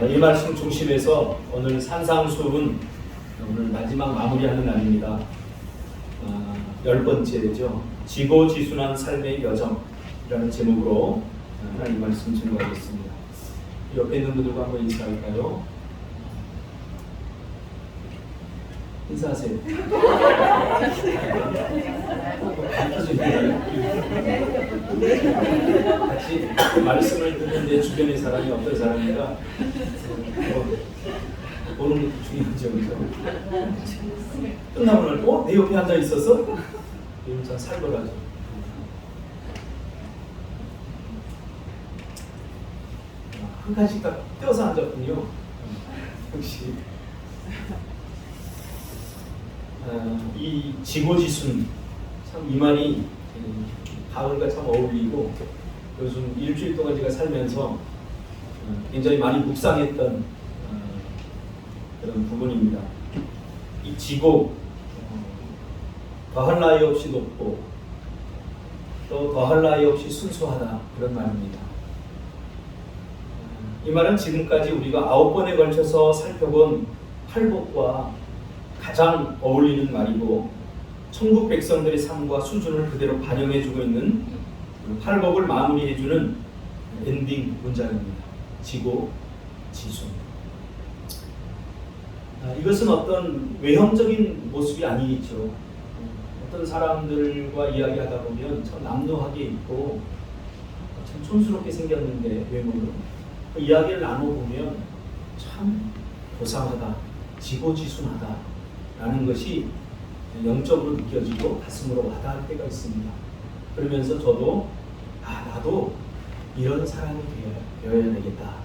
이 말씀 중심에서 오늘 산상수훈 오늘 마지막 마무리하는 날입니다. 10번째죠. 지고지순한 삶의 여정이라는 제목으로 하나님 말씀 증거하겠습니다. 옆에 있는 분들과 한번 인사할까요? 인사하세요. 같이 말씀을 듣는데 주변의 사람이 어떤 사람인가 보는 것도 중요하죠. 그렇죠? 끝나면 내 옆에 앉아 있어서 이러면 참 살벌하죠. 한 칸씩 딱 떼어서 앉았군요. 역시 이 지고지순 참 이 말이 가을과 참 어울리고 요즘 일주일 동안 제가 살면서 굉장히 많이 묵상했던 그런 부분입니다. 이 지고 더할 나위 없이 높고 또 더할 나위 없이 순수하다 그런 말입니다. 이 말은 지금까지 우리가 9번에 걸쳐서 살펴본 팔복과 가장 어울리는 말이고 천국 백성들의 삶과 수준을 그대로 반영해주고 있는 팔복을 마무리해주는 엔딩 문장입니다. 지고 지순. 이것은 어떤 외형적인 모습이 아니겠죠. 어떤 사람들과 이야기하다 보면 참 남노하게 있고 참 촌스럽게 생겼는데 외모는 그 이야기를 나눠보면 참 고상하다, 지고지순하다 라는 것이 영적으로 느껴지고 가슴으로 와닿을 때가 있습니다. 그러면서 저도 나도 이런 사람이 되어야 되겠다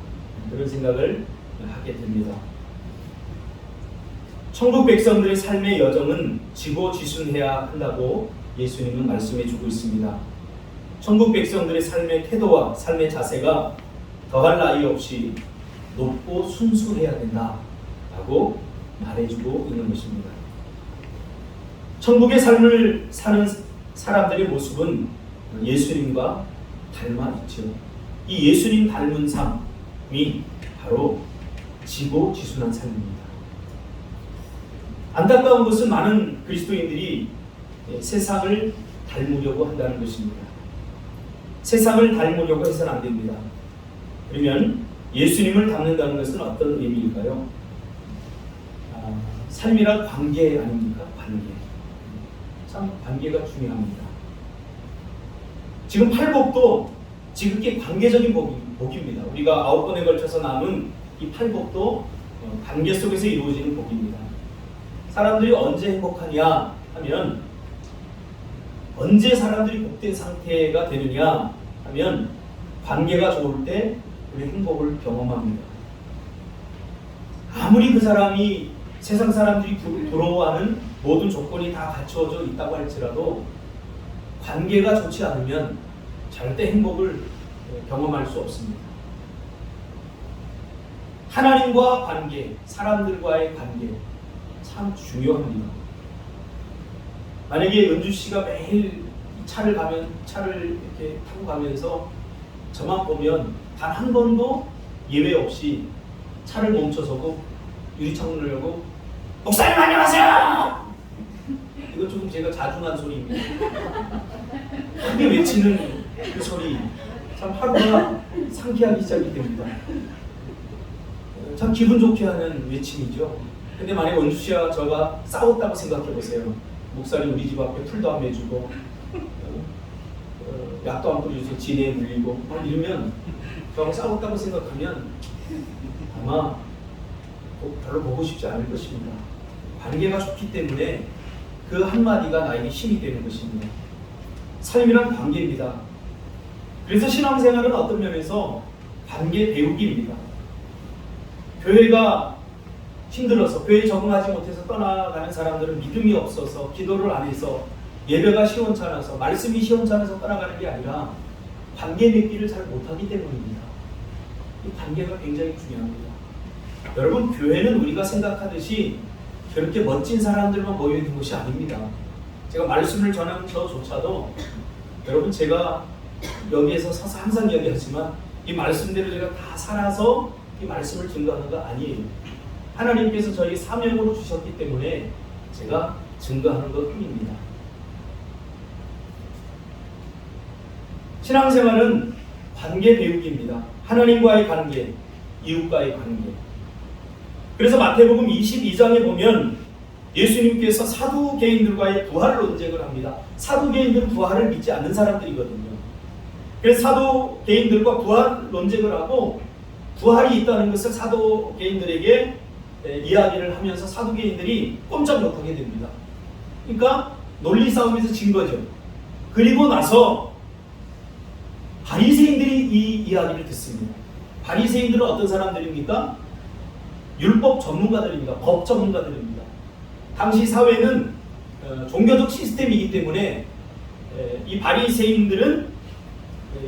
그런 생각을 하게 됩니다. 천국 백성들의 삶의 여정은 지고지순해야 한다고 예수님은 말씀해 주고 있습니다. 천국 백성들의 삶의 태도와 삶의 자세가 더할 나위 없이 높고 순수해야 된다라고 말해주고 있는 것입니다. 천국의 삶을 사는 사람들의 모습은 예수님과 닮아 있죠. 이 예수님 닮은 삶이 바로 지고지순한 삶입니다. 안타까운 것은 많은 그리스도인들이 세상을 닮으려고 한다는 것입니다. 세상을 닮으려고 해서는 안 됩니다. 그러면 예수님을 닮는다는 것은 어떤 의미일까요? 삶이란 관계 아닙니까? 관계. 참 관계가 중요합니다. 지금 팔복도 지극히 관계적인 복입니다. 우리가 9번에 걸쳐서 남은 이 팔복도 관계 속에서 이루어지는 복입니다. 사람들이 언제 행복하냐 하면 언제 사람들이 복된 상태가 되느냐 하면 관계가 좋을 때 우리 행복을 경험합니다. 아무리 그 사람이 세상 사람들이 부러워하는 모든 조건이 다 갖춰져 있다고 할지라도 관계가 좋지 않으면 절대 행복을 경험할 수 없습니다. 하나님과 관계, 사람들과의 관계 참 중요합니다. 만약에 은주 씨가 매일 차를 이렇게 타고 가면서 저만 보면 단 한 번도 예외 없이 차를 멈춰서고 유리창문을 열고 목사님 안녕하세요! 이거 조금 제가 자중한 소리입니다. 크게 외치는 그 소리 참 하루가 상쾌하기 시작이 됩니다. 참 기분 좋게 하는 외침이죠. 근데 만약 은주 씨와 저가 싸웠다고 생각해 보세요. 목사님 우리 집 앞에 풀도 안 매주고 약도 안 뿌려줘서 지네에 물리고 이러면 저하고 싸웠다고 생각하면 아마 별로 보고 싶지 않을 것입니다. 관계가 좋기 때문에 그 한마디가 나에게 힘이 되는 것입니다. 삶이란 관계입니다. 그래서 신앙생활은 어떤 면에서 관계 배우기입니다. 교회가 힘들어서 교회에 적응하지 못해서 떠나가는 사람들은 믿음이 없어서 기도를 안 해서 예배가 시원찮아서 말씀이 시원찮아서 떠나가는 게 아니라 관계 맺기를 잘 못하기 때문입니다. 이 관계가 굉장히 중요합니다. 여러분 교회는 우리가 생각하듯이 그렇게 멋진 사람들만 모여있는 곳이 아닙니다. 제가 말씀을 전하는 저조차도 여러분 제가 여기에서 서서 항상 이야기하지만 이 말씀대로 제가 다 살아서 이 말씀을 증거하는 거 아니에요. 하나님께서 저에게 사명으로 주셨기 때문에 제가 증거하는 것 뿐입니다. 신앙생활은 관계 배우기입니다. 하나님과의 관계, 이웃과의 관계. 그래서 마태복음 22장에 보면 예수님께서 사두개인들과의 부활 논쟁을 합니다. 사두개인들은 부활을 믿지 않는 사람들이거든요. 그래서 사두개인들과 부활 논쟁을 하고 부활이 있다는 것을 사두개인들에게 이야기를 하면서 사두개인들이 꼼짝 못하게 됩니다. 그러니까 논리 싸움에서 진 거죠. 그리고 나서 바리새인들이 이 이야기를 듣습니다. 바리새인들은 어떤 사람들입니까? 율법 전문가들입니다. 법 전문가들입니다. 당시 사회는 종교적 시스템이기 때문에 이 바리새인들은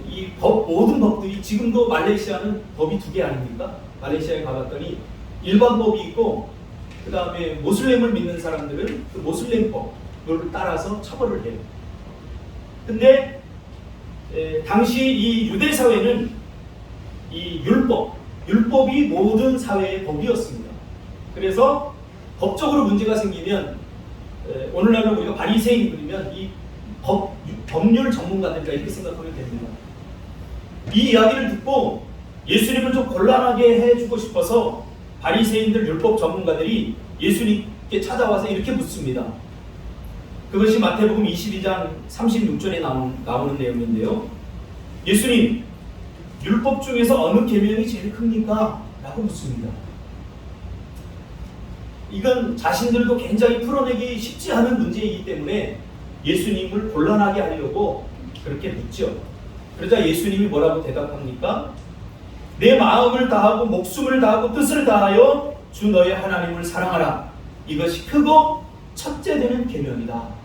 이 모든 법들이, 지금도 말레이시아는 법이 2개 아닙니까? 말레이시아에 가봤더니 일반법이 있고 그 다음에 모슬렘을 믿는 사람들은 그 모슬렘법을 따라서 처벌을 해요. 근데 당시 이 유대 사회는 이 율법이 모든 사회의 법이었습니다. 그래서 법적으로 문제가 생기면 오늘날은 우리가 바리새인들이면 이 법률 전문가들이다 이렇게 생각하면 됩니다. 이 이야기를 듣고 예수님을 좀 곤란하게 해주고 싶어서 바리새인들 율법 전문가들이 예수님께 찾아와서 이렇게 묻습니다. 그것이 마태복음 22장 36절에 나오는 내용인데요. 예수님, 율법 중에서 어느 계명이 제일 큽니까? 라고 묻습니다. 이건 자신들도 굉장히 풀어내기 쉽지 않은 문제이기 때문에 예수님을 곤란하게 하려고 그렇게 묻죠. 그러자 예수님이 뭐라고 대답합니까? 내 마음을 다하고 목숨을 다하고 뜻을 다하여 주 너의 하나님을 사랑하라. 이것이 크고 첫째 되는 계명이다.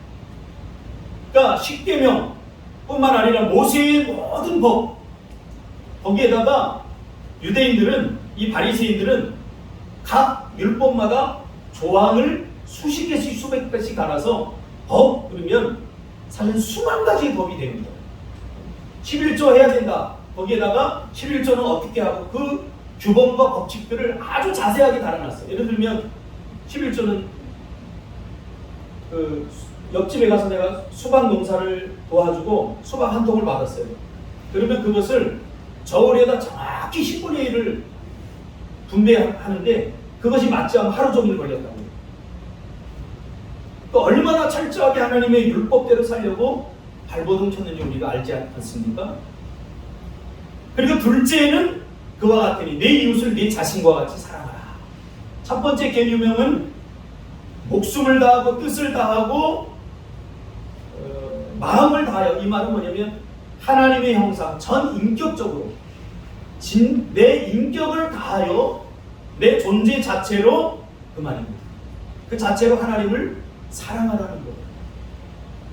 그러니까 10계명 뿐만 아니라 모세의 모든 법, 거기에다가 유대인들은, 이 바리새인들은 각 율법마다 조항을 수십 개씩 수백 개씩 달아서 법 그러면 사실 수만 가지의 법이 됩니다. 11조 해야 된다. 거기에다가 11조는 어떻게 하고 그 규범과 법칙들을 아주 자세하게 달아놨어요. 예를 들면 11조는 그 옆집에 가서 내가 수박 농사를 도와주고 수박 한 통을 받았어요. 그러면 그것을 저울에다 정확히 10분의 1을 분배하는데 그것이 맞지 않으면 하루 종일 걸렸다고요. 또 얼마나 철저하게 하나님의 율법대로 살려고 발버둥 쳤는지 우리가 알지 않습니까? 그리고 둘째는 그와 같으니 내 이웃을 내 자신과 같이 사랑하라. 첫 번째 계명은 목숨을 다하고 뜻을 다하고 마음을 다하여. 이 말은 뭐냐면 하나님의 형상, 전 인격적으로 내 인격을 다하여 내 존재 자체로, 그 말입니다. 그 자체로 하나님을 사랑하라는 것.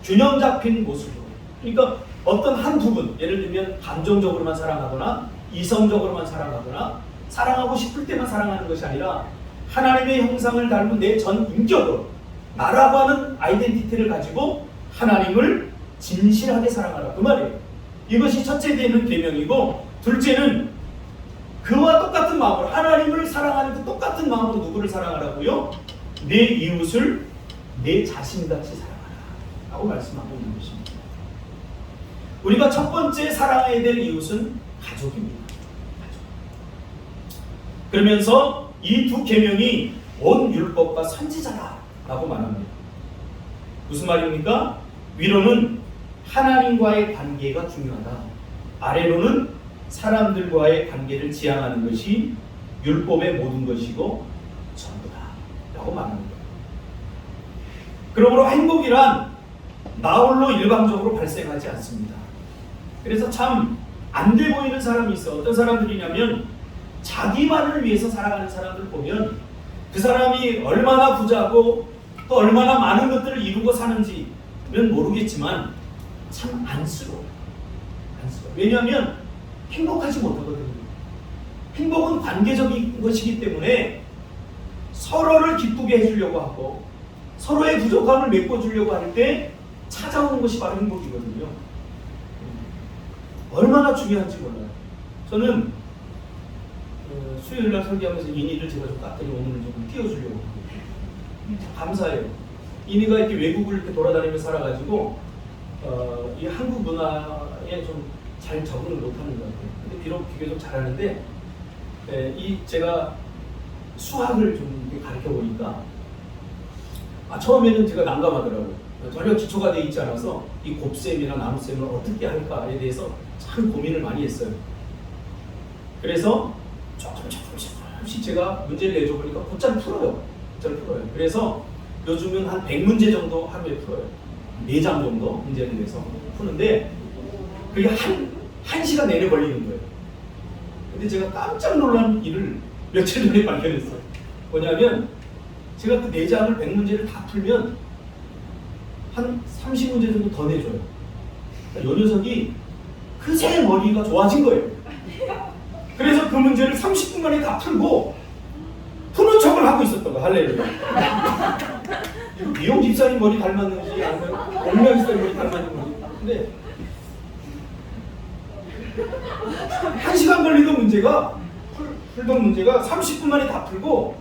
균형 잡힌 모습으로. 그러니까 어떤 한 부분, 예를 들면 감정적으로만 사랑하거나 이성적으로만 사랑하거나 사랑하고 싶을 때만 사랑하는 것이 아니라 하나님의 형상을 닮은 내 전 인격으로, 나라고 하는 아이덴티티를 가지고 하나님을 진실하게 사랑하라. 그 말이에요. 이것이 첫째 되는 계명이고, 둘째는 그와 똑같은 마음으로, 하나님을 사랑하는 그 똑같은 마음으로 누구를 사랑하라고요? 내 이웃을 내 자신같이 사랑하라 라고 말씀하고 있는 것입니다. 우리가 첫 번째 사랑해야 될 이웃은 가족입니다. 그러면서 이 두 계명이 온 율법과 선지자다 라고 말합니다. 무슨 말입니까? 위로는 하나님과의 관계가 중요하다. 아래로는 사람들과의 관계를 지향하는 것이 율법의 모든 것이고 전부다 라고 말합니다. 그러므로 행복이란 나홀로 일방적으로 발생하지 않습니다. 그래서 참 안 돼 보이는 사람이 있어. 어떤 사람들이냐면 자기만을 위해서 살아가는 사람들 보면 그 사람이 얼마나 부자고 또 얼마나 많은 것들을 이루고 사는지는 모르겠지만 참 안쓰러워요. 왜냐하면 행복하지 못하거든요. 행복은 관계적인 것이기 때문에 서로를 기쁘게 해주려고 하고 서로의 부족함을 메꿔주려고 할 때 찾아오는 것이 바로 행복이거든요. 얼마나 중요한지 몰라요. 저는 수요일날 설교하면서 인이를 제가 좀 깠더니 오늘 좀 띄워주려고. 감사해요. 인이가 이렇게 외국을 이렇게 돌아다니며 살아가지고 이 한국 문화에 좀 잘 적응을 못하는 것 같아요. 근데 비록 비교적 잘하는데 이 제가 수학을 좀 이렇게 가르쳐 보니까 처음에는 제가 난감하더라고요. 전혀 기초가 돼 있지 않아서 이 곱셈이나 나눗셈을 어떻게 할까에 대해서 참 고민을 많이 했어요. 그래서 조금씩 제가 문제를 내줘 보니까 곧잘 풀어요. 그래서 요즘은 한 100문제 정도 하루에 풀어요. 4장 정도 문제를 내서 푸는데 그게 한 시간 내내 걸리는 거예요. 근데 제가 깜짝 놀란 일을 며칠 전에 발견했어요. 뭐냐면 제가 그 4장을 100문제를 다 풀면 한 30문제 정도 더 내줘요. 그러니까 요 녀석이 그새 머리가 좋아진 거예요. 그래서 그 문제를 30분 만에 다 풀고 푸는 척을 하고 있었던 거야. 할렐루야. 미용 집사님 머리 닮았는지 아니면 엄마 집사님 머리 닮았는지. 근데 1시간 걸리던 문제가 풀던 문제가 30분 만에 다 풀고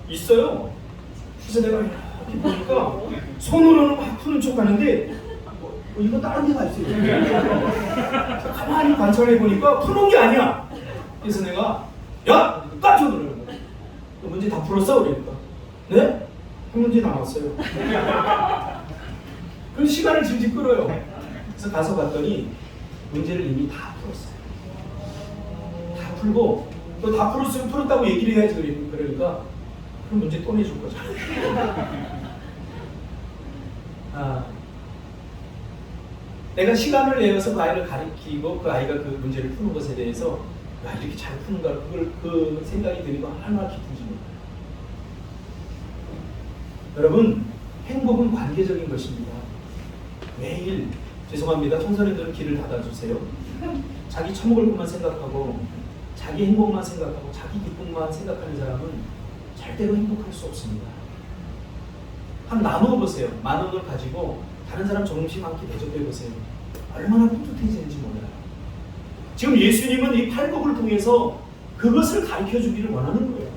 있어요. 그래서 내가 이렇게 보니까 손으로는 막 푸는 척 하는데 이거 다른 데가 있어요. 가만히 관찰해 보니까 푸는 게 아니야. 그래서 내가 야! 깜짝 놀라는 거야. 문제 다 풀었어? 그러니까 네? 한 문제 남았어요. 그럼 시간을 질질 끌어요. 그래서 가서 봤더니 문제를 이미 다 풀었어요. 다 풀고 또 다 풀었으면 풀었다고 얘기를 해야지. 그러니까 그럼 문제 또 내줄 거죠. 내가 시간을 내어서 그 아이를 가르치고 그 아이가 그 문제를 푸는 것에 대해서 야, 이렇게 잘 푸는가 그 생각이 드니까 얼마나 기쁜지 몰라요. 여러분, 행복은 관계적인 것입니다. 매일 죄송합니다. 청소년들은 길을 닫아주세요. 자기 처먹을 것만 생각하고 자기 행복만 생각하고 자기 기쁨만 생각하는 사람은 절대로 행복할 수 없습니다. 한번 나누어 보세요. 10,000원을 가지고 다른 사람 점심 한 끼 대접해 보세요. 얼마나 뿌듯해지는지 몰라요. 지금 예수님은 이 팔복을 통해서 그것을 가르쳐 주기를 원하는 거예요.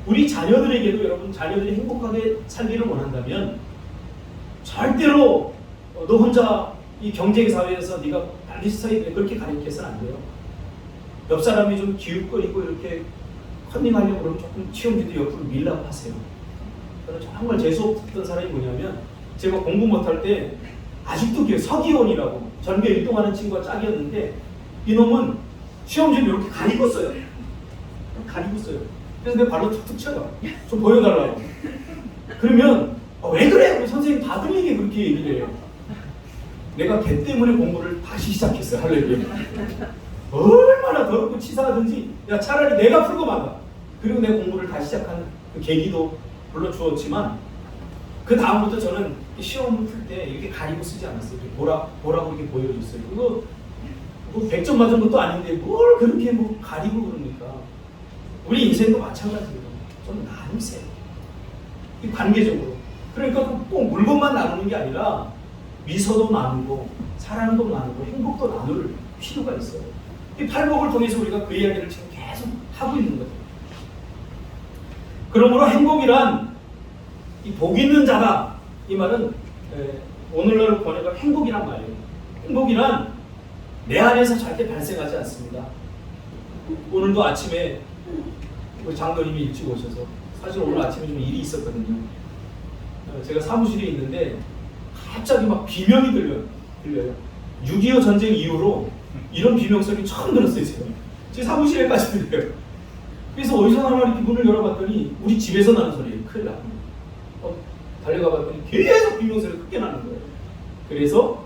우리 자녀들에게도 여러분 자녀들이 행복하게 살기를 원한다면 절대로 너 혼자 이 경쟁 사회에서 네가 반드시 서야 돼 그렇게 가르쳐서는 안 돼요. 옆 사람이 좀 기웃거리고 이렇게 컨닝하려고 그러면 조금 시험지도 옆으로 밀라고 하세요. 저는 정말 재수없던 사람이 뭐냐면 제가 공부 못할 때 아직도 기억 서기원이라고 전교 1등하는 친구가 짝이었는데 이놈은 시험지를 이렇게 가리고 써요. 그래서 내 발로 툭툭 쳐요. 좀 보여달라고. 그러면 왜 그래? 우리 선생님 다 들리게 그렇게 얘기를 해요. 내가 걔 때문에 공부를 다시 시작했어요. 할렐루야. 얼마나 더럽고 치사하든지 야 차라리 내가 풀고 말아. 그리고 내 공부를 다시 시작한 그 계기도 물론 주었지만 그 다음부터 저는 시험을 풀 때 이렇게 가리고 쓰지 않았어요. 이렇게 보라고 이렇게 보여줬어요. 그거 뭐 100점 맞은 것도 아닌데 뭘 그렇게 뭐 가리고 그럽니까? 우리 인생도 마찬가지예요. 좀 나누세요. 관계적으로. 그러니까 꼭 물건만 나누는 게 아니라 미소도 나누고 사랑도 나누고 행복도 나눌 필요가 있어요. 이 팔복을 통해서 우리가 그 이야기를 지금 계속 하고 있는 거죠. 그러므로 행복이란 이 복 있는 자다. 이 말은 오늘날 번역한 행복이란 말이에요. 행복이란 내 안에서 절대 발생하지 않습니다. 오늘도 아침에 우리 장로님이 일찍 오셔서 사실 오늘 아침에 좀 일이 있었거든요. 제가 사무실에 있는데 갑자기 막 비명이 들려요. 6.25 전쟁 이후로 이런 비명 소리 처음 들었어요. 제 사무실에까지 들려요. 그래서 어디서 나나 이렇게 문을 열어봤더니 우리 집에서 나는 소리예요. 큰일 나고 달려가 봤더니 계속 비명 소리가 크게 나는 거예요. 그래서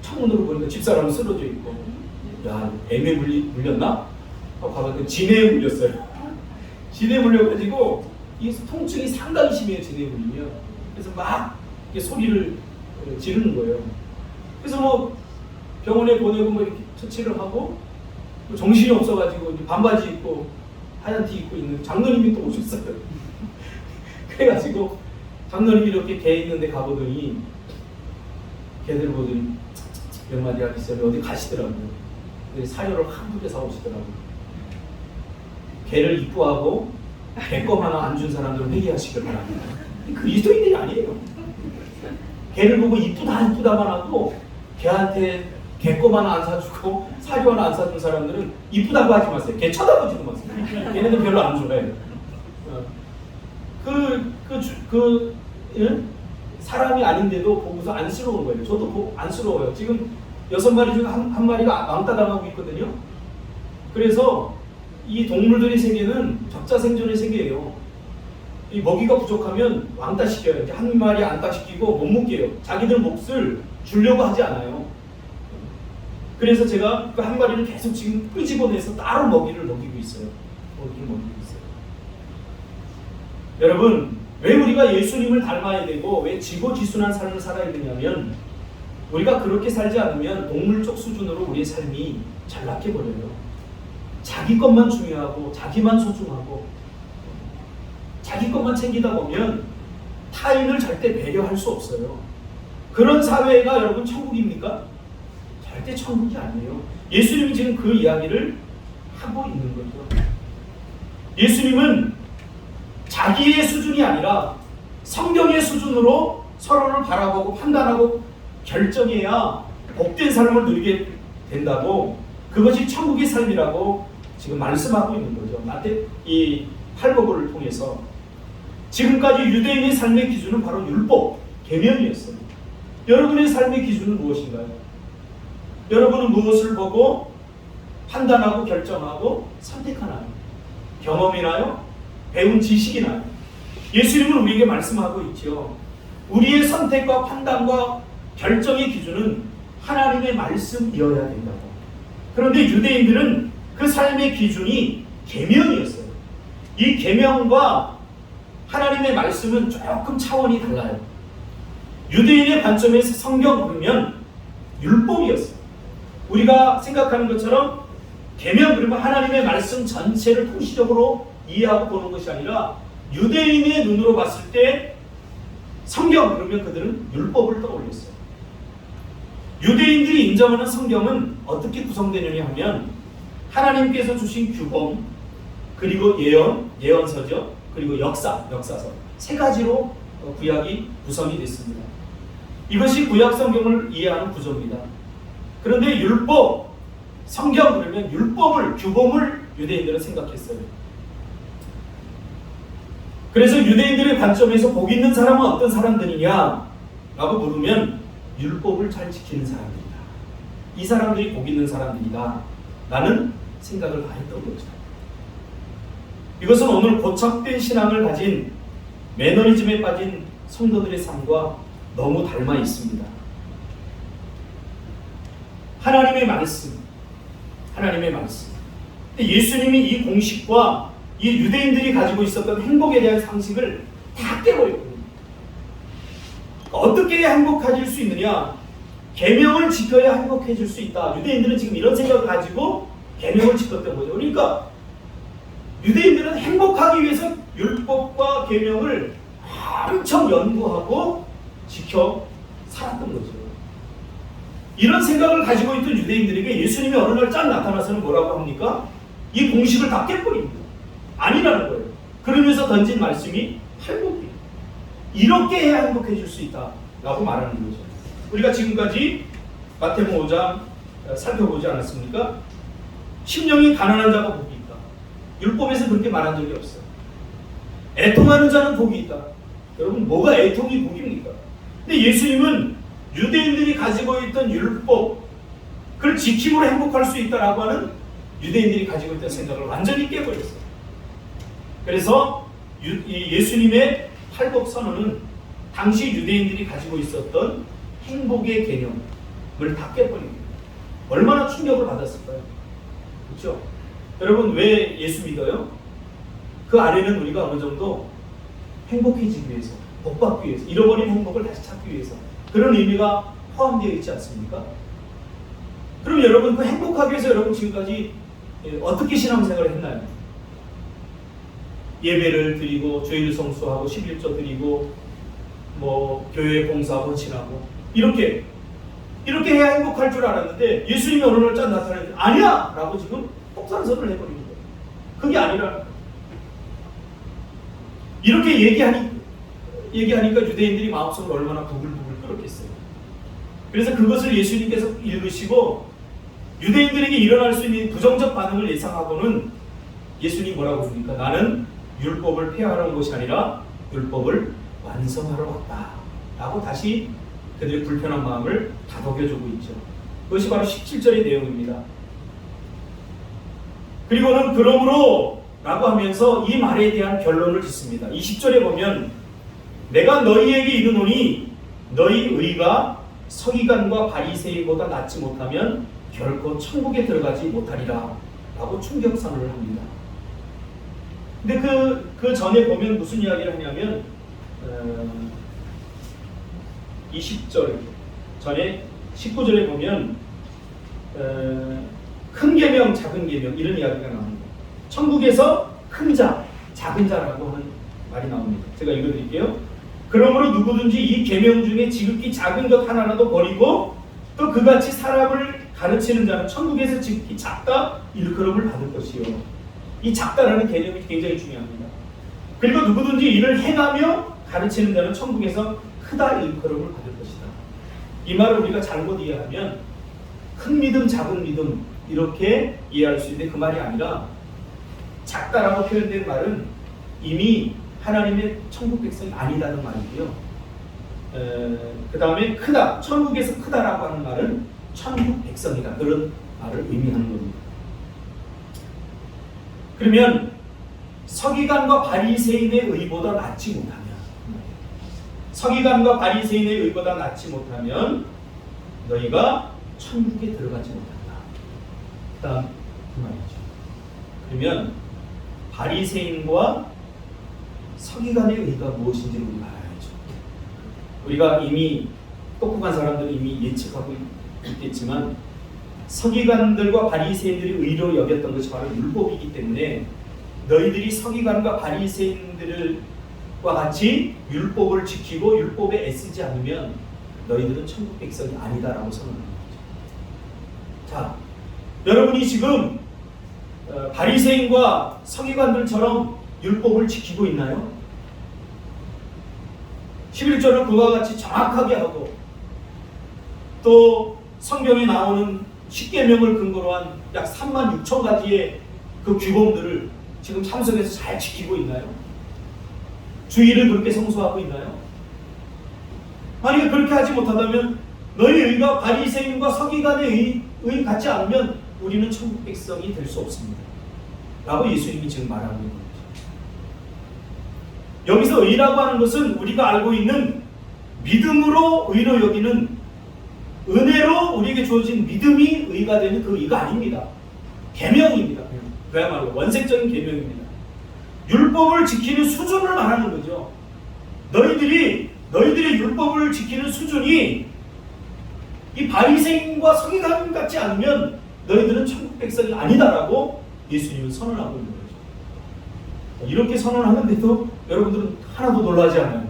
창문으로 보니까 집사람은 쓰러져 있고 야 뱀에 물렸나? 하고 가봤더니 진해에 물렸어요. 진해에 물려가지고 이 통증이 상당히 심해요. 진해에 물리면. 그래서 막 소리를 지르는 거예요. 그래서 뭐 병원에 보내고 뭐 이렇게 처치를 하고 뭐 정신이 없어가지고 반바지 입고 하얀 티 입고 있는 장로님이 또 오셨어요. 그래가지고 장로님이 이렇게 개 있는데 가보더니 개들 보더니 몇 마디 하기 전에 어디 가시더라고요. 사료를 한 부대 사오시더라고요. 개를 이뻐하고 개껌 하나 안 준 사람들은 회개하시길 바랍니다. 그리스도인들이 아니에요. 개를 보고 이쁘다만 하고 개한테 개껌 하나 안 사주고 사료 하나 안 사준 사람들은 이쁘다고 하지 마세요. 개 쳐다보지도 마세요. 걔네들 별로 안 좋아해요. 사람이 아닌데도 보고서 안쓰러운 거예요. 저도 안쓰러워요. 지금 6마리 중에 한 마리가 왕따 당하고 있거든요. 그래서 이 동물들의 세계는 적자 생존의 세계예요. 이 먹이가 부족하면 왕따 시켜요. 이제 한 마리 안따 시키고 못 먹게요. 자기들 몫을 주려고 하지 않아요. 그래서 제가 그 한 마리를 계속 지금 끄집어내서 따로 먹이고 있어요. 먹이고 있어요. 여러분, 왜 우리가 예수님을 닮아야 되고 왜 지고지순한 삶을 살아야 되냐면, 우리가 그렇게 살지 않으면 동물적 수준으로 우리의 삶이 전락해버려요. 자기 것만 중요하고 자기만 소중하고 자기 것만 챙기다 보면 타인을 절대 배려할 수 없어요. 그런 사회가 여러분 천국입니까? 절대 천국이 아니에요. 예수님이 지금 그 이야기를 하고 있는 거죠. 예수님은 자기의 수준이 아니라 성경의 수준으로 서로를 바라보고 판단하고 결정해야 복된 삶을 누리게 된다고, 그것이 천국의 삶이라고 지금 말씀하고 있는 거죠. 마태 이 팔복을 통해서. 지금까지 유대인의 삶의 기준은 바로 율법, 계명이었어요. 여러분의 삶의 기준은 무엇인가요? 여러분은 무엇을 보고 판단하고 결정하고 선택하나요? 경험이나요? 배운 지식이나요? 예수님은 우리에게 말씀하고 있죠. 우리의 선택과 판단과 결정의 기준은 하나님의 말씀이어야 된다고. 그런데 유대인들은 그 삶의 기준이 계명이었어요. 이 계명과 하나님의 말씀은 조금 차원이 달라요. 유대인의 관점에서 성경 그러면 율법이었어요. 우리가 생각하는 것처럼 계명 그러면 하나님의 말씀 전체를 통시적으로 이해하고 보는 것이 아니라, 유대인의 눈으로 봤을 때 성경 그러면 그들은 율법을 떠올렸어요. 유대인들이 인정하는 성경은 어떻게 구성되느냐 하면, 하나님께서 주신 규범, 그리고 예언서죠. 그리고 역사서. 3가지로 구약이 구성이 됐습니다. 이것이 구약 성경을 이해하는 구조입니다. 그런데 율법, 성경 그러면 율법을, 규범을 유대인들은 생각했어요. 그래서 유대인들의 관점에서 복 있는 사람은 어떤 사람들이냐 라고 물으면, 율법을 잘 지키는 사람들이다. 이 사람들이 복 있는 사람들이다 라는 생각을 했던 거죠. 이것은 오늘 고착된 신앙을 가진, 매너리즘에 빠진 성도들의 삶과 너무 닮아 있습니다. 하나님의 말씀. 예수님이 이 공식과 이 유대인들이 가지고 있었던 행복에 대한 상식을 다 깨버렸거든요. 어떻게 해야 행복해질 수 있느냐? 계명을 지켜야 행복해질 수 있다. 유대인들은 지금 이런 생각을 가지고 계명을 지켰던 거죠. 그러니까 유대인들은 행복하기 위해서 율법과 계명을 엄청 연구하고 지켜 살았던 거죠. 이런 생각을 가지고 있던 유대인들에게 예수님이 어느 날 짠 나타나서는 뭐라고 합니까? 이 공식을 다 깨버립니다. 아니라는 거예요. 그러면서 던진 말씀이 행복이에요. 이렇게 해야 행복해질 수 있다 라고 말하는 거죠. 우리가 지금까지 마태복음 5장 살펴보지 않았습니까? 심령이 가난한 자가 복이 있다. 율법에서 그렇게 말한 적이 없어요. 애통하는 자는 복이 있다. 여러분, 뭐가 애통이 복입니까? 근데 예수님은 유대인들이 가지고 있던 율법, 그걸 지킴으로 행복할 수 있다라고 하는 유대인들이 가지고 있던 생각을 완전히 깨버렸어요. 그래서 예수님의 팔복 선언은 당시 유대인들이 가지고 있었던 행복의 개념을 다 깨버립니다. 얼마나 충격을 받았을까요? 그렇죠? 여러분, 왜 예수 믿어요? 그 안에는 우리가 어느 정도 행복해지기 위해서, 복받기 위해서, 잃어버린 행복을 다시 찾기 위해서 그런 의미가 포함되어 있지 않습니까? 그럼 여러분, 그 행복하기 위해서 여러분 지금까지 어떻게 신앙생활을 했나요? 예배를 드리고 주일 성수하고 11조 드리고 뭐 교회 봉사 헌신하고 이렇게 해야 행복할 줄 알았는데, 예수님이 어느 날 짠 나타나는데 아니야! 라고 지금 폭탄선을 해버린 거예요. 그게 아니라 이렇게 얘기하니까 유대인들이 마음속으로 얼마나 부글부글 끓었겠어요. 그래서 그것을 예수님께서 읽으시고 유대인들에게 일어날 수 있는 부정적 반응을 예상하고는 예수님이 뭐라고 합니까? 나는 율법을 폐하러 온 것이 아니라 율법을 완성하러 왔다 라고 다시 그들의 불편한 마음을 다독여주고 있죠. 그것이 바로 17절의 내용입니다. 그리고는 그러므로 라고 하면서 이 말에 대한 결론을 짓습니다. 20절에 보면 내가 너희에게 이르노니 너희 의가 서기관과 바리새인보다 낫지 못하면 결코 천국에 들어가지 못하리라 라고 충격 선언을 합니다. 근데 그 전에 보면 무슨 이야기를 하냐면 20절 전에 19절에 보면 큰 계명, 작은 계명 이런 이야기가 나옵니다. 천국에서 큰 자, 작은 자라고 하는 말이 나옵니다. 제가 읽어드릴게요. 그러므로 누구든지 이 계명 중에 지극히 작은 것 하나라도 버리고 또 그같이 사람을 가르치는 자는 천국에서 지극히 작다 일컬음을 받을 것이요. 이 작다라는 개념이 굉장히 중요합니다. 그리고 누구든지 이를 행하며 가르치는 자는 천국에서 크다 일컬음을 받을 것이다. 이 말을 우리가 잘못 이해하면 큰 믿음, 작은 믿음 이렇게 이해할 수 있는데 그 말이 아니라 작다라고 표현된 말은 이미 하나님의 천국 백성이 아니다는 말이고요. 그 다음에 크다, 천국에서 크다라고 하는 말은 천국 백성이다 그런 말을 의미하는 겁니다. 그러면 서기관과 바리새인의 의보다 낫지 못하면 서기관과 바리새인의 의보다 낫지 못하면 너희가 천국에 들어가지 못한다. 그 다음 그 말이죠. 그러면 바리새인과 서기관의 의가 무엇인지를 우리가 알아야죠. 우리가 이미 똑똑한 사람들은 이미 예측하고 있겠지만 서기관들과 바리새인들이 의로 여겼던 것이 바로 율법이기 때문에 너희들이 서기관과 바리새인들과 같이 율법을 지키고 율법에 애쓰지 않으면 너희들은 천국 백성이 아니다라고 선언하는 거죠. 자, 여러분이 지금 바리새인과 서기관들처럼 율법을 지키고 있나요? 11절은 그와 같이 정확하게 하고 또 성경에 나오는 10계명을 근거로 한 약 3만 6천 가지의 그 규범들을 지금 참석해서 잘 지키고 있나요? 주의를 그렇게 성수하고 있나요? 만약에 그렇게 하지 못한다면 너희 의가 바리새인과 서기관의 의 같지 않으면 우리는 천국 백성이 될 수 없습니다 라고 예수님이 지금 말하고 있는 거죠. 여기서 의라고 하는 것은 우리가 알고 있는 믿음으로 의로 여기는 은혜로 우리에게 주어진 믿음이 의가 되는 그 의가 아닙니다. 계명입니다. 그야말로 원색적인 계명입니다. 율법을 지키는 수준을 말하는 거죠. 너희들의 율법을 지키는 수준이 이 바리새인과 서기관 같지 않으면 너희들은 천국 백성이 아니다라고 예수님은 선언하고 있는 거죠. 이렇게 선언하는데도 여러분들은 하나도 놀라지 않아요.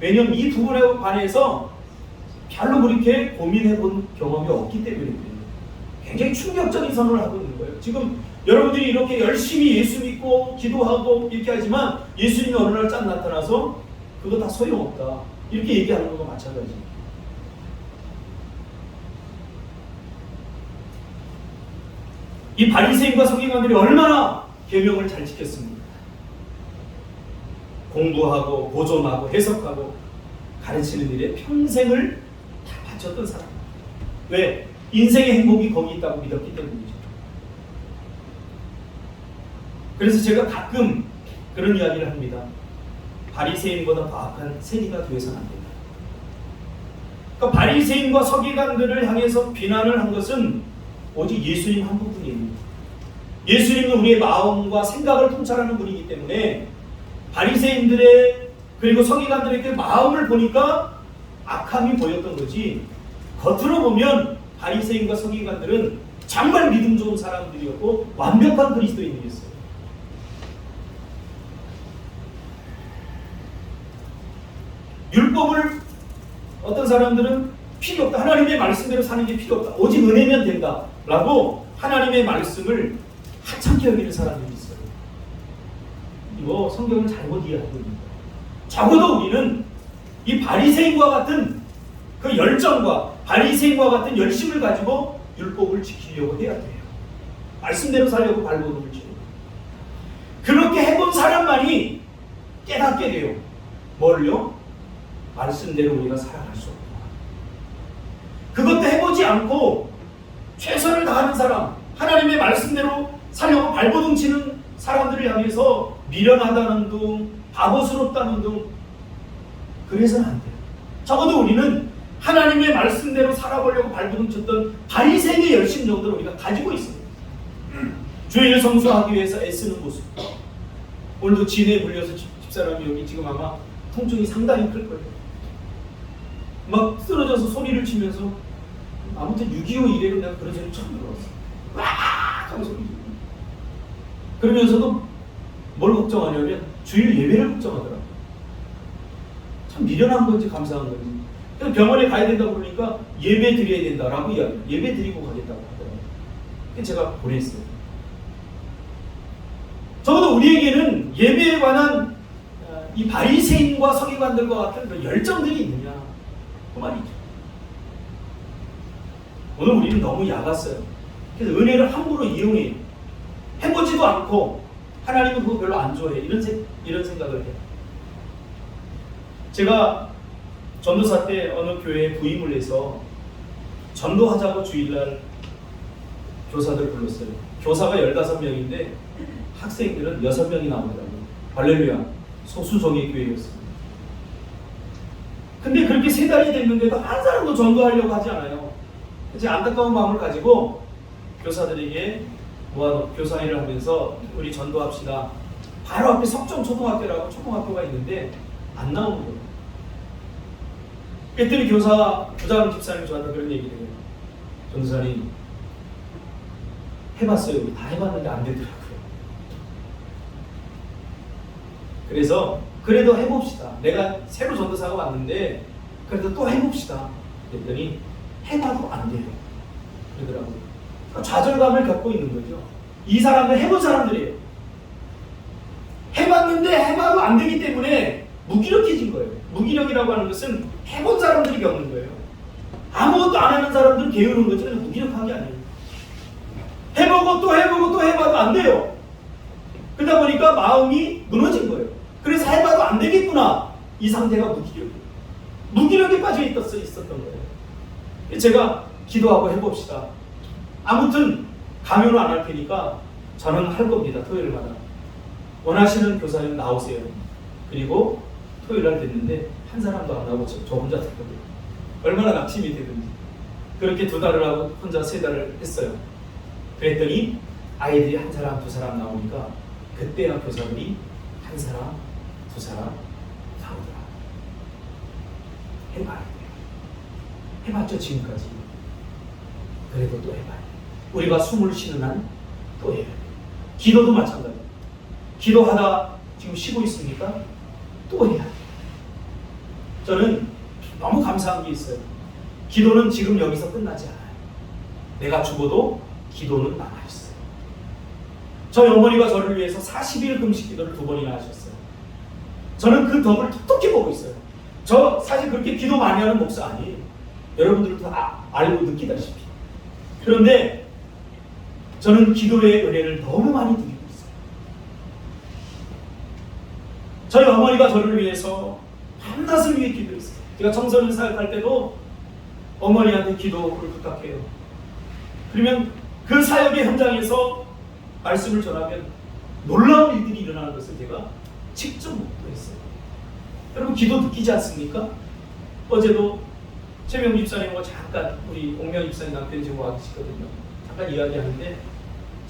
왜냐하면 이 부분에 관해서 별로 그렇게 고민해 본 경험이 없기 때문에 굉장히 충격적인 선언을 하고 있는 거예요. 지금 여러분들이 이렇게 열심히 예수 믿고 기도하고 이렇게 하지만 예수님이 어느 날 짠 나타나서 그거 다 소용없다 이렇게 얘기하는 것과 마찬가지예요. 이 바리새인과 서기관들이 얼마나 계명을 잘 지켰습니까? 공부하고 보존하고 해석하고 가르치는 일에 평생을 다 바쳤던 사람. 왜? 인생의 행복이 거기 있다고 믿었기 때문이죠. 그래서 제가 가끔 그런 이야기를 합니다. 바리새인보다 더 악한 세리가 되어서는 안 된다. 그러니까 바리새인과 서기관들을 향해서 비난을 한 것은 오직 예수님 한 분뿐이에요. 예수님은 우리의 마음과 생각을 통찰하는 분이기 때문에 바리새인들의 그리고 서기관들의 그 마음을 보니까 악함이 보였던 거지, 겉으로 보면 바리새인과 서기관들은 정말 믿음 좋은 사람들이었고 완벽한 그리스도인이었어요. 율법을 어떤 사람들은 필요 없다, 하나님의 말씀대로 사는 게 필요 없다, 오직 은혜면 된다 라고 하나님의 말씀을 하찮게 여기는 사람들이 있어요. 거 성경을 잘못 이해하고 있는 거예요. 적어도 우리는 이 바리새인과 같은 그 열정과 바리새인과 같은 열심을 가지고 율법을 지키려고 해야 돼요. 말씀대로 살려고 발버둥을 치고 그렇게 해본 사람만이 깨닫게 돼요. 뭘요? 말씀대로 우리가 살아갈 수 없구나. 그것도 해보지 않고 최선을 다하는 사람, 하나님의 말씀대로 살려고 발버둥 치는 사람들을 향해서 미련하다는 둥, 바보스럽다는 둥, 그래서는 안 돼요. 적어도 우리는 하나님의 말씀대로 살아보려고 발버둥 쳤던 바리새인의 열심 정도를 우리가 가지고 있습니다. 주의를 성수하기 위해서 애쓰는 모습. 오늘도 진해에 물려서 집사람이 여기 지금 아마 통증이 상당히 클 거예요. 막 쓰러져서 소리를 치면서 아무튼 6.25 이래로 내가 그런 소리 처음 들어봤어. 와! 하고 소리 지르고. 그러면서도 뭘 걱정하냐면 주일 예배를 걱정하더라고요. 참 미련한 건지 감사한 건지. 그래서 병원에 가야 된다고 그러니까 예배 드려야 된다라고 이야기해요. 예배 드리고 가겠다고 하더라고요. 그래서 제가 보냈어요. 적어도 우리에게는 예배에 관한 이 바리새인과 서기관들과 같은 그 열정들이 있느냐 그 말이죠. 오늘 우리는 너무 야갔어요. 그래서 은혜를 함부로 이용해 해보지도 않고 하나님은 그거 별로 안 좋아해 이런 생각을 해요. 제가 전도사 때 어느 교회에 부임을 해서 전도하자고 주일날 교사들 불렀어요. 교사가 15명인데 학생들은 6명이 나오더라고요. 할렐루야. 소수정예 교회였습니다. 근데 그렇게 3달이 됐는데도 한 사람도 전도하려고 하지 않아요. 이제 안타까운 마음을 가지고 교사들에게 모아놓고 교사 일을 하면서 우리 전도합시다. 바로 앞에 석정초등학교라고 초등학교가 있는데 안 나오는 거예요. 그랬더니 교사 부장 집사님이 저한테 그런 얘기를 해요. 전도사님 해봤어요. 다 해봤는데 안 되더라고요. 그래서 그래도 해봅시다. 내가 새로 전도사가 왔는데 그래도 또 해봅시다. 그랬더니 해봐도 안 돼요. 그러더라고요. 그러니까 좌절감을 겪고 있는 거죠. 이 사람들 해본 사람들이에요. 해봤는데 해봐도 안 되기 때문에 무기력해진 거예요. 무기력이라고 하는 것은 해본 사람들이 겪는 거예요. 아무것도 안 하는 사람들은 게으른 거죠. 무기력한 게 아니에요. 해보고 또 해보고 또 해봐도 안 돼요. 그러다 보니까 마음이 무너진 거예요. 그래서 해봐도 안 되겠구나. 이 상태가 무기력이에요. 무기력에 빠져 있었던 거예요. 제가 기도하고 해봅시다. 아무튼 강요는 안 할 테니까 저는 할 겁니다. 토요일마다. 원하시는 교사님 나오세요. 그리고 토요일날 됐는데 한 사람도 안 나오고 저 혼자 됐거든요. 얼마나 낙심이 되든지. 그렇게 2달을 하고 혼자 3달을 했어요. 그랬더니 아이들이 한 사람, 2사람 나오니까 그때야 교사들이 한 사람, 2사람 나오더라. 해봐야 돼요. 해봤죠 지금까지. 그래도 또 해봐야 돼요. 우리가 숨을 쉬는 한 또 해야 돼요. 기도도 마찬가지예요. 기도하다 지금 쉬고 있습니까? 또 해야 돼요. 저는 너무 감사한 게 있어요. 기도는 지금 여기서 끝나지 않아요. 내가 죽어도 기도는 남아있어요. 저희 어머니가 저를 위해서 40일 금식 기도를 2번이나 하셨어요. 저는 그 덕을 톡톡히 보고 있어요. 저 사실 그렇게 기도 많이 하는 목사 아니에요. 여러분들도 알고 느끼다시피. 그런데 저는 기도의 은혜를 너무 많이 누리고 있어요. 저희 어머니가 저를 위해서 밤낮을 위해 기도했어요. 제가 청소년 사역할 때도 어머니한테 기도를 부탁해요. 그러면 그 사역의 현장에서 말씀을 전하면 놀라운 일들이 일어나는 것을 제가 직접 목도했어요. 여러분 기도 느끼지 않습니까? 어제도 최명 집사님과 잠깐 우리 옥명 집사님 남편이 지금 와 계시거든요. 잠깐 이야기하는데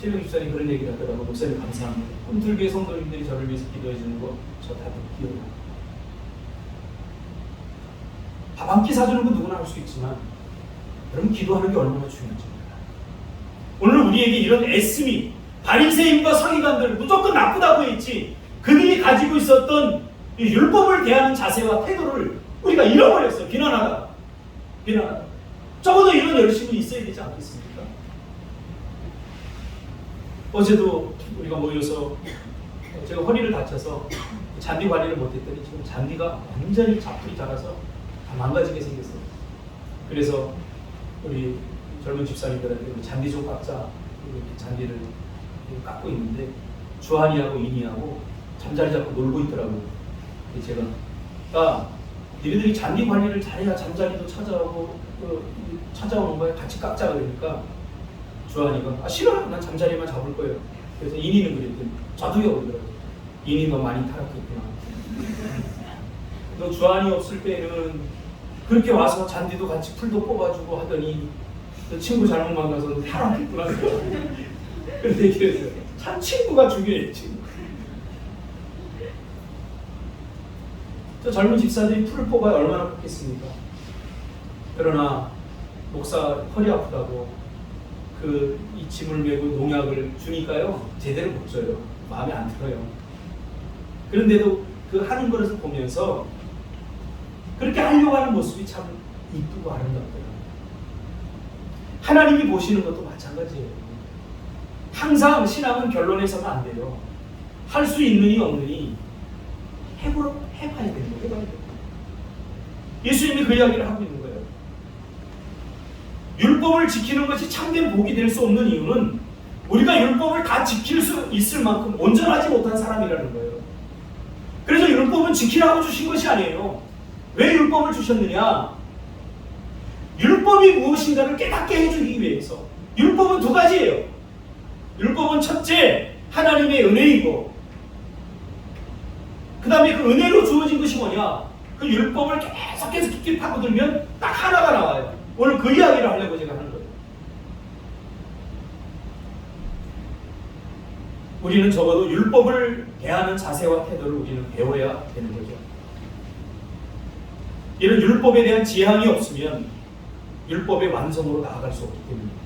최명 집사님 그런 얘기를 하더라고요. 목사님 감사합니다. 꿈틀교회 성도님들이 저를 위해서 기도해 주는 거 저 다 기억나요. 밥 한 끼 사주는 건 누구나 할 수 있지만 여러분 기도하는 게 얼마나 중요한지 오늘 우리에게 이런 애씀이 바리새인과 서기관들 무조건 나쁘다고 했지 그들이 가지고 있었던 이 율법을 대하는 자세와 태도를 우리가 잃어버렸어요. 비난하다가 적어도 이런 열심이 있어야 되지 않겠습니까? 어제도 우리가 모여서 제가 허리를 다쳐서 잔디 관리를 못했더니 지금 잔디가 완전히 자풀이 자라서 다 망가지게 생겼어요. 그래서 우리 젊은 집사님들한테 잔디 좀 깎자 이렇게 잔디를 깎고 있는데 주한이하고 인이하고 잠자리 잡고 놀고 있더라고요. 제가 너희들이 잔디 관리를 잘해야 잠자리도 찾아오는 거야. 같이 깎자 그러니까 주한이가 싫어, 난 잠자리만 잡을 거예요. 그래서 인이는 그랬더니 저도요 그러더라고요. 인이가 많이 타락했구나. 너 주한이 없을 때는 그렇게 와서 잔디도 같이 풀도 뽑아주고 하더니 너 친구 잘못만 가서 타락했구나. 그런데 얘기했어요. 참 친구가 중요해. 친구. 저 젊은 집사들이 풀을 뽑아야 얼마나 뽑겠습니까? 그러나 목사 허리 아프다고 이 짐을 메고 농약을 주니까요 제대로 못 줘요. 마음에 안 들어요. 그런데도 그 하는 것을 보면서 그렇게 하려고 하는 모습이 참 이쁘고 아름답더라고요. 하나님이 보시는 것도 마찬가지예요. 항상 신앙은 결론에서는 안 돼요. 할 수 있느니 없느니 해봐야 되는 거예요. 해봐야 되는 거예요. 예수님이 그 이야기를 하고 있는 거예요. 율법을 지키는 것이 참된 복이 될 수 없는 이유는 우리가 율법을 다 지킬 수 있을 만큼 온전하지 못한 사람이라는 거예요. 그래서 율법은 지키라고 주신 것이 아니에요. 왜 율법을 주셨느냐? 율법이 무엇인가를 깨닫게 해주기 위해서. 율법은 두 가지예요. 율법은 첫째, 하나님의 은혜이고 그 다음에 그 은혜로 주어진 것이 뭐냐? 그 율법을 계속해서 깊게 파고들면 딱 하나가 나와요. 오늘 그 이야기를 하려고 제가 하는 거예요. 우리는 적어도 율법을 대하는 자세와 태도를 우리는 배워야 되는 거죠. 이런 율법에 대한 지향이 없으면 율법의 완성으로 나아갈 수 없기 때문입니다.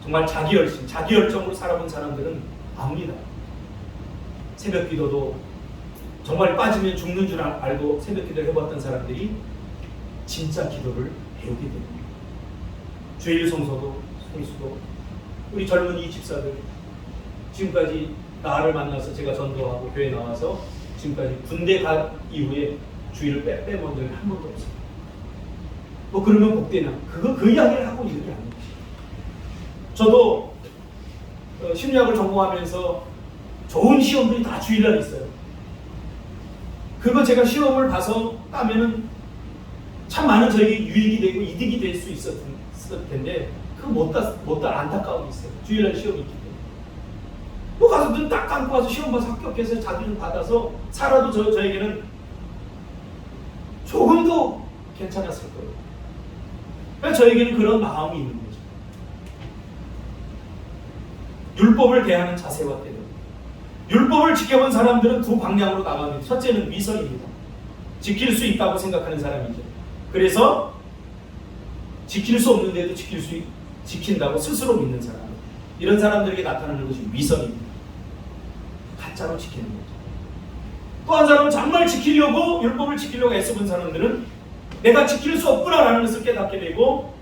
정말 자기 열정으로 살아본 사람들은 압니다. 새벽 기도도 정말 빠지면 죽는 줄 알고 새벽 기도를 해봤던 사람들이 진짜 기도를 배우게 됩니다. 주일 성소도 성수도 우리 젊은이 집사들 지금까지 나를 만나서 제가 전도하고 교회 나와서 지금까지 군대 간 이후에 주일을 빼먹은 적이 한 번도 없어요. 뭐 그러면 복되나? 그 이야기를 하고 있는 게 아니에요. 저도 심리학을 전공하면서 좋은 시험들이 다 주일날 있어요. 그거 제가 시험을 봐서 따면은 참 많은 저에게 유익이 되고 이득이 될 수 있었을 텐데 그거 못 따라 안타까움이 있어요. 주일날 시험이 있기 때문에. 뭐 가서 눈 딱 감고 와서 시험 봐서 합격해서 자기는 받아서 살아도 저에게는 조금도 괜찮았을 거예요. 그러니까 저에게는 그런 마음이 있는 거죠. 율법을 대하는 자세와 태도. 율법을 지켜본 사람들은 두 방향으로 나갑니다. 첫째는 위선입니다. 지킬 수 있다고 생각하는 사람이죠. 그래서 지킬 수 없는데도 지킨다고 스스로 믿는 사람. 이런 사람들에게 나타나는 것이 위선입니다. 가짜로 지키는 거죠. 또 한 사람은 정말 지키려고 율법을 지키려고 애써본 사람들은 내가 지킬 수 없구나라는 것을 깨닫게 되고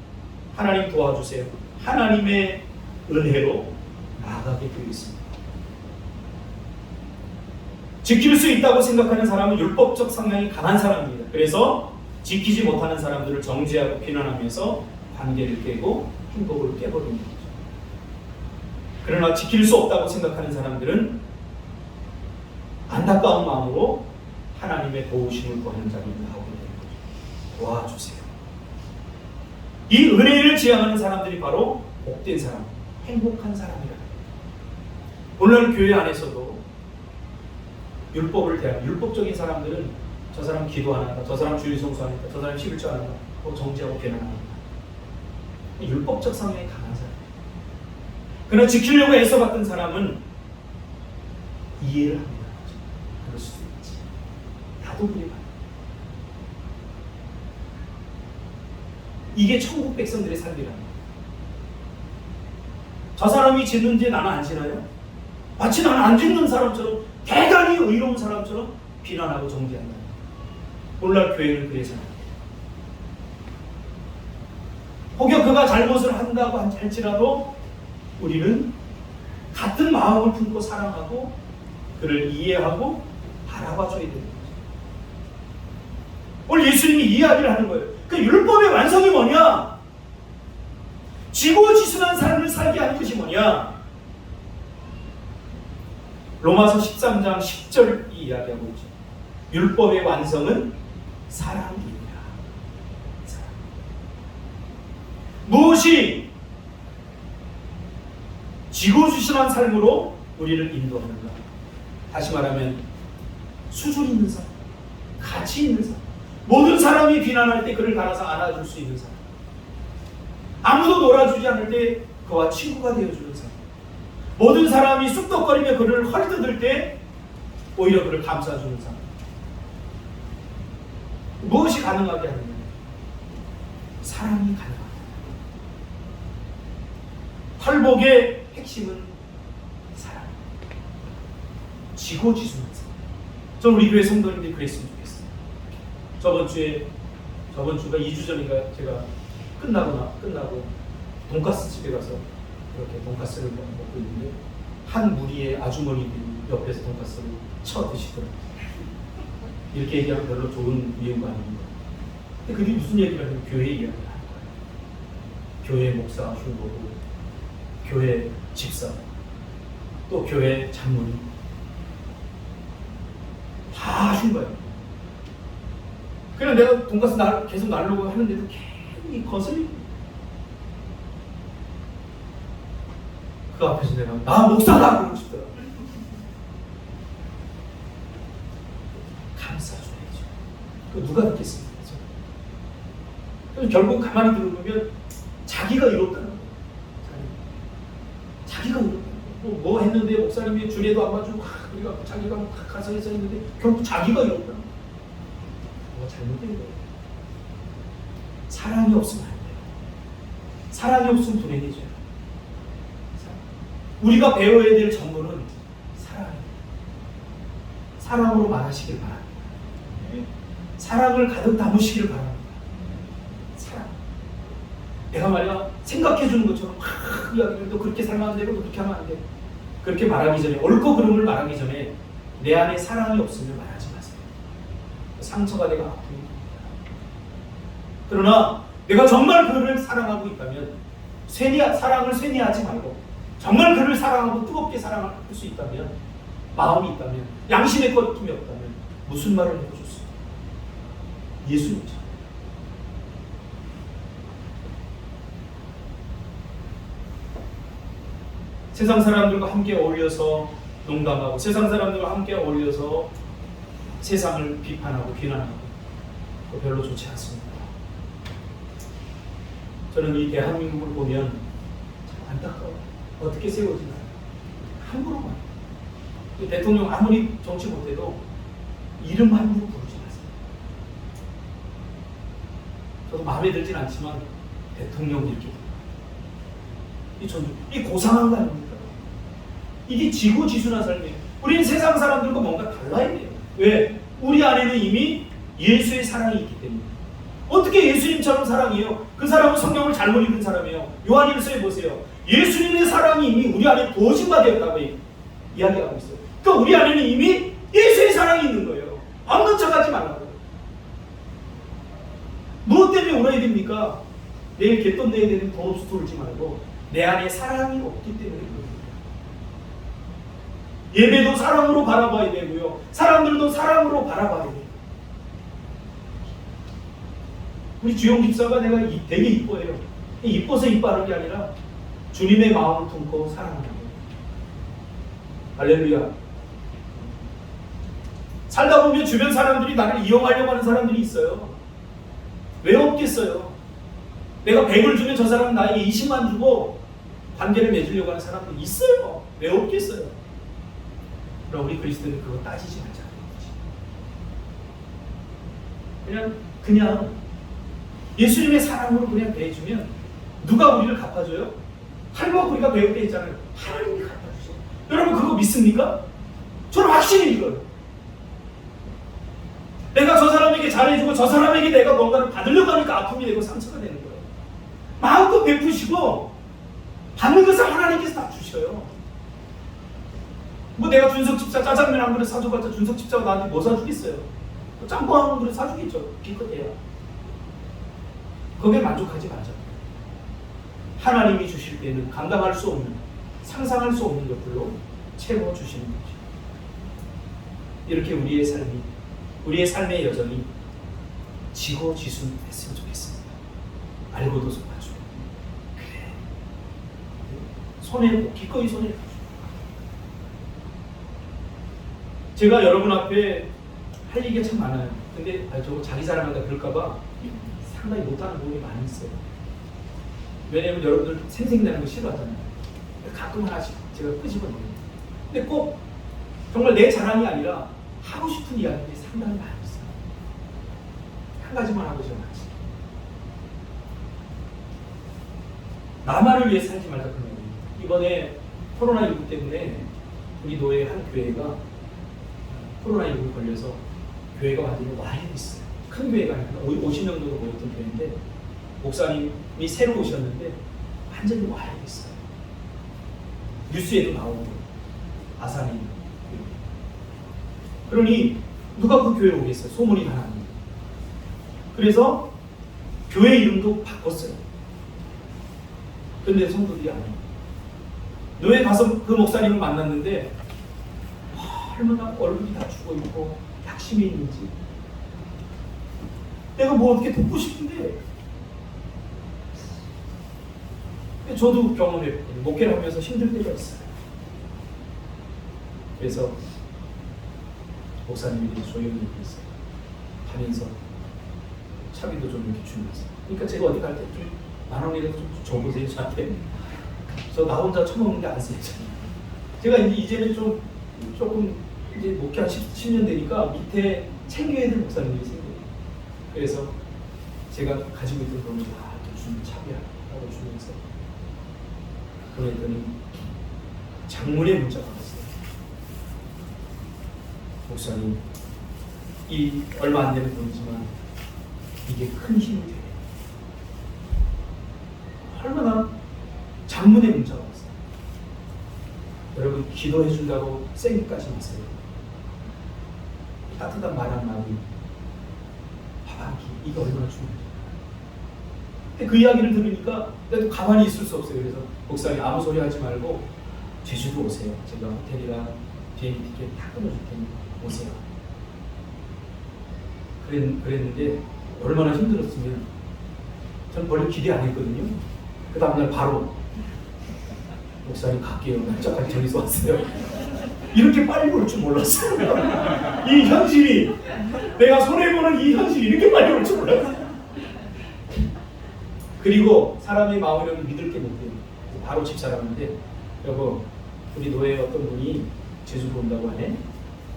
하나님 도와주세요. 하나님의 은혜로 나아가게 되어 있습니다. 지킬 수 있다고 생각하는 사람은 율법적 성향이 강한 사람입니다. 그래서 지키지 못하는 사람들을 정죄하고 비난하면서 관계를 깨고 행복을 깨버리는 거죠. 그러나 지킬 수 없다고 생각하는 사람들은 안타까운 마음으로 하나님의 도우심을 구하는 자리를 하고 있는 거죠. 도와주세요. 이 은혜를 지향하는 사람들이 바로 복된 사람, 행복한 사람이라. 오늘 교회 안에서도 율법을 대하는 율법적인 사람들은 저 사람 기도 안 한다, 저 사람 주일 성수 안 한다, 저 사람 11조 안 한다, 정죄하고 비난합니다. 율법적 성향이 강한 사람. 그러나 지키려고 애써봤던 사람은 이해를 합니다. 그럴 수도 있지. 나도 그래 봐요. 이게 천국 백성들의 삶이랍니다. 저 사람이 짓는지 나는 안 지나요? 마치 나는 안 짓는 사람처럼 대단히 의로운 사람처럼 비난하고 정죄한다. 오늘날 교회는 그래서요. 혹여 그가 잘못을 한다고 할지라도 우리는 같은 마음을 품고 사랑하고 그를 이해하고 바라봐줘야 되는 거죠. 오늘 예수님이 이 이야기를 하는 거예요. 그 율법의 완성이 뭐냐? 지고지순한 삶을 살게 하는 것이 뭐냐? 로마서 13장 10절이 이야기하고 있죠. 율법의 완성은 사랑이니라. 사랑. 무엇이 지고지순한 삶으로 우리를 인도하는가? 다시 말하면 수준 있는 사람, 가치 있는 사람, 모든 사람이 비난할 때 그를 갈아서 안아줄 수 있는 사람, 아무도 놀아주지 않을 때 그와 친구가 되어주는 사람, 모든 사람이 쑥덕거리며 그를 헐뜯을 때 오히려 그를 감싸주는 사람. 무엇이 가능하게 하느냐? 사랑이 가능합니다. 팔복의 핵심은 사랑. 지고지순한 사랑. 저는 우리 교회 성도님들이 그랬으면 좋겠어요. 저번 주가 2주 전인가 제가 끝나고 돈가스 집에 가서 이렇게 돈가스를 먹고 있는데 한 무리의 아주머니들이 옆에서 돈가스를 쳐 드시더라고요. 이렇게 얘기하면 별로 좋은 이유가 아닙니다. 근데 그게 무슨 얘기를 하냐면 교회 이야기를 하는 거예요. 교회 목사 흉보고 교회 집사 또 교회 장로님 다 흉봐요. 그냥 내가 돈가스 계속 날려고 하는데도 괜히 거슬리고 그 앞에서 내가 나 목사다 그러고 싶더라. 감싸줘야죠. 누가 듣겠습니까? 결국 가만히 들어보면 자기가 이롭다는 거예요. 자기가 이롭다는 거예요. 뭐 했는데 목사님이 주례도 안 봐주고 우리가 자기가 가서 해서 했는데 결국 자기가 이롭다는 거예요. 뭐가 잘못된 거예요. 사랑이 없으면 안 돼요. 사랑이 없으면 불행해져요. 우리가 배워야 될 전부는 사랑이에요. 사랑으로 말하시길 바랍니다. 사랑을 가득 담으시기를 바랍니다. 사랑. 내가 말이야 생각해주는 것처럼 이야기를 또 그렇게 살면 안 되고 또 그렇게 하면 안 돼. 그렇게 말하기 전에 옳고 그름을 말하기 전에 내 안에 사랑이 없으면 말하지 마세요. 상처가 내가 아픕니다. 그러나 내가 정말 그를 사랑하고 있다면 사랑을 쇠뇌하지 말고 정말 그를 사랑하고 뜨겁게 사랑할 수 있다면 마음이 있다면 양심의 거침이 없다면 무슨 말을 해줬습니까? 예수님이죠. 세상 사람들과 함께 어울려서 농담하고 세상 사람들과 함께 어울려서 세상을 비판하고 비난하고 별로 좋지 않습니다. 저는 이 대한민국을 보면 참 안타까워요. 어떻게 세워지나요? 함부로만. 대통령 아무리 정치 못해도 이름 함부로 부르지 마세요. 저도 마음에 들진 않지만 대통령 이렇게 이 고상한 거 아닙니까? 이게 지고지순한 삶이에요. 우리는 세상 사람들과 뭔가 달라야 돼요. 왜? 우리 안에는 이미 예수의 사랑이 있기 때문에. 어떻게 예수님처럼 사랑이에요? 그 사람은 성경을 잘못 읽은 사람이에요. 요한일서에 보세요. 예수님의 사랑이 이미 우리 안에 부어진 바 되었다고 이야기하고 있어요. 그러니까 우리 안에는 이미 예수의 사랑이 있는 거예요. 없는 척하지 말라고. 무엇 때문에 울어야 됩니까? 내일 갯돈 내야 되는 돈 없어 울지 말고 내 안에 사랑이 없기 때문에 그럽니다. 예배도 사랑으로 바라봐야 되고요. 사람들도 사랑으로 바라봐야 돼요. 우리 주영 집사가 내가 되게 이뻐해요. 이뻐서 이뻐하는 게 아니라 주님의 마음을 품고 사랑하는 거예요. 할렐루야. 살다 보면 주변 사람들이 나를 이용하려고 하는 사람들이 있어요. 왜 없겠어요? 내가 100을 주면 저 사람은 나에게 20만 주고 관계를 맺으려고 하는 사람들이 있어요. 왜 없겠어요? 그럼 우리 그리스도는 그거 따지지 말자는 거지. 그냥 예수님의 사랑으로 그냥 대해주면 누가 우리를 갚아줘요? 할머니 우리가 배울 때 있잖아요. 하나님이 갚아주세요. 여러분 그거 믿습니까? 저는 확실히 믿어요. 내가 저 사람에게 잘해주고 저 사람에게 내가 뭔가를 받으려고 하니까 아픔이 되고 상처가 되는 거예요. 마음껏 베푸시고 받는 것을 하나님께서 다 주셔요. 뭐 내가 준석 집사 짜장면 한 그릇 사줘봤자 준석 집사가 나한테 뭐 사주겠어요? 짬뽕 한 그릇 사주겠죠. 기껏해야. 거기에 만족하지 말자. 하나님이 주실 때는 감당할 수 없는, 상상할 수 없는 것들로 채워주시는 거죠. 이렇게 우리의 삶의 여정이 지고지순했으면 좋겠습니다. 알고도 속아주고, 그래, 기꺼이 손에 가지고. 제가 여러분 앞에 할 얘기가 참 많아요. 근데 저거 자기 자랑한다 그럴까봐 상당히 못하는 부분이 많이 있어요. 왜냐면 여러분들 생생내는 거 싫어하잖아요. 가끔 하나씩 제가 끄집어내요. 근데 꼭 정말 내 자랑이 아니라 하고 싶은 이야기들이 상당히 많이 있어요. 한 가지만 하고 제가 마치 나만을 위해 살지 말자 그런 거예요. 이번에 코로나19 때문에 우리 노예 한 교회가 코로나19 걸려서 교회가 완전히 와해됐어요. 큰 교회가 아니라 50명 정도 모였던 교회인데 목사님이 새로 오셨는데 완전히 와해됐어요. 뉴스에도 나오고 아산이. 그러니 누가 그 교회에 오겠어요? 소문이 다 납니다. 그래서 교회 이름도 바꿨어요. 근데 성도들이 안 해요. 노예 가서 그 목사님을 만났는데 얼마나 얼굴이 다 죽어있고 약심이 있는지 내가 뭐 어떻게 돕고 싶은데 저도 경험했거든요. 목회를 하면서 힘들 때가 있어요. 그래서 목사님이 조용히 얘기했어요. 하면서 차비도 좀 이렇게 주면서. 그러니까 제가 어디 갈 때 좀 10,000원이라도 좀 줘보세요 저한테. 저 나 혼자 처먹는 게 안 써요. 제가 이제는 조금 이제 목회 한 10년 되니까 밑에 챙겨야 될 목사님들이 생겨요. 그래서 제가 가지고 있던 돈을 다 주는 차비하라고 주면서 그랬더니 장문의 문자가 왔어요. 목사님, 이 얼마 안 되는 돈이지만 이게 큰 힘이 돼요. 얼마나 장문의 문자가 왔어요. 여러분 기도해 준다고 생기까지 마세요. 따뜻한 말 한마디, 밥 한 끼, 이게 얼마나 중요해요. 근데 그 이야기를 들으니까 나도 가만히 있을 수 없어요. 그래서 목사님 아무 소리 하지 말고 제주도 오세요. 제가 호텔이랑 비행기 티켓 다 끊어줄 테니 오세요. 그랬는데 얼마나 힘들었으면 전 별로 기대 안 했거든요. 그 다음날 바로 목사님 갈게요. 날짜까지 정해서 왔어요. 이렇게 빨리 올 줄 몰랐어요. 이 현실이, 내가 손해보는 이 현실이 이렇게 빨리 올 줄 몰랐어요. 그리고 사람의 마음을 믿을 게 못해요. 바로 집사람인데, 여보, 우리 노예 어떤 분이 제주도 온다고 하네.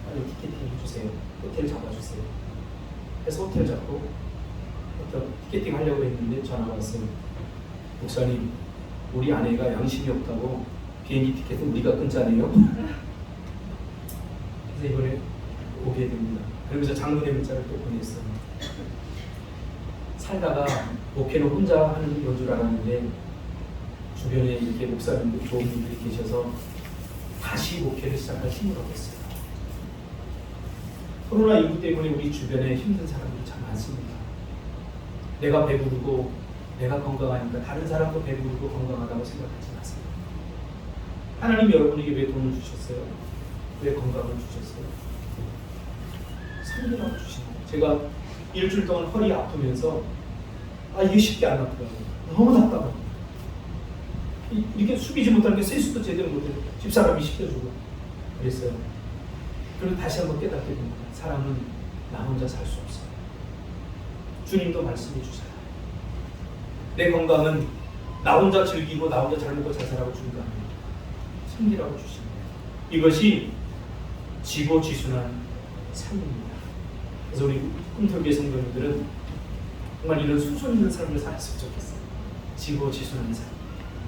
빨리 티켓팅 해주세요. 호텔 잡아주세요. 그래서 호텔 잡고 티켓팅 하려고 했는데 전화가 왔어요. 목사님, 우리 아내가 양심이 없다고 비행기 티켓은 우리가 끊자네요. 그래서 이번에 오게 됩니다. 그러면서 장문의 문자를 또 보냈어요. 살다가 목회는 혼자 하는 건 줄 알았는데 주변에 이렇게 목사님들 좋은 분들이 계셔서 다시 목회를 시작할 힘을 얻었어요. 코로나19 때문에 우리 주변에 힘든 사람들이 참 많습니다. 내가 배부르고 내가 건강하니까 다른 사람도 배부르고 건강하다고 생각하지 마세요. 하나님 여러분에게 왜 돈을 주셨어요? 왜 건강을 주셨어요? 섬기라고 주신 거예요. 제가 일주일 동안 허리 아프면서 이게 쉽게 안 아프더라고요. 너무 답답하고 이렇게 숙이지 못하는 게 세수도 제대로 못해요. 집사람이 시켜주고 그랬어요. 그리고 다시 한번 깨닫게 됩니다. 사람은 나 혼자 살 수 없어요. 주님도 말씀해 주세요. 내 건강은 나 혼자 즐기고 나 혼자 잘 먹고 잘 살라고 주는 거 아니에요. 섬기라고 주신 거예요. 이것이 지고지순한 삶입니다. 그래서 우리 꿈틀교회 성도님들은 정말 이런 수준 있는 삶을 살았으면 좋겠어요. 지고지순한 삶.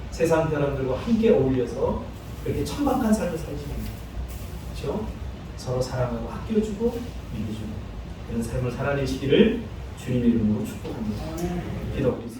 세상 사람들과 함께 어울려서 그렇게 천박한 삶을 살지 않는, 그렇죠? 서로 사랑하고 아껴주고 믿어주고 그런 삶을 살아내시기를 주님의 이름으로 축복합니다. 기도하겠습니다.